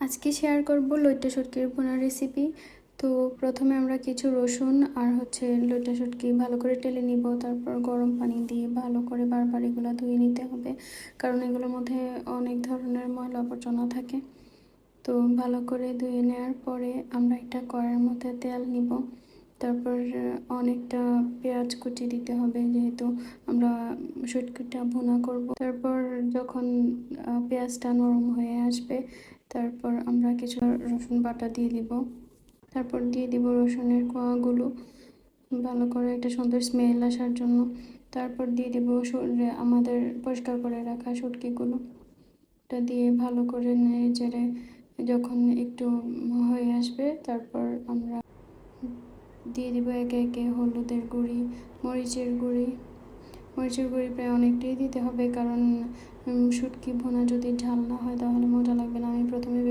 আজকে শেয়ার করব লইট্টা শুটকির ভুনা রেসিপি। তো প্রথমে আমরা কিছু রসুন আর লইট্টা শুটকি ভালো করে টেলে নিব। তারপর গরম পানি দিয়ে ভালো করে বারবার এগুলো ধুয়ে নিতে হবে, কারণ এগুলোর মধ্যে অনেক ধরনের ময়লা আবর্জনা থাকে। তো ভালো করে ধুয়ে নেওয়ার পরে আমরা একটা কড়াইয়ের মধ্যে তেল নিব। তারপর অনেকটা পেঁয়াজ কুচি দিতে হবে, যেহেতু আমরা শুটকিটা ভুনা করব। তারপর যখন পেঁয়াজটা নরম হয়ে আসবে, তারপর আমরা কিছু রসুন বাটা দিয়ে দিব। তারপর দিয়ে দিব রসুনের কোয়াগুলো, ভালো করে একটা সুন্দর স্মেল আসার জন্য। তারপর দিয়ে দিব আমাদের পরিষ্কার করে রাখা শুটকিগুলো। এটা দিয়ে ভালো করে নেড়ে চেড়ে যখন একটু হয়ে আসবে, তারপর আমরা দিয়ে দিব একে একে হলুদের গুঁড়ি, মরিচের গুঁড়ি। মরিচের গুঁড়ি প্রায় অনেকটাই দিতে হবে, কারণ শুটকি ভুনা যদি ঝাল না হয় তাহলে মজা লাগবে না। আমি প্রথমে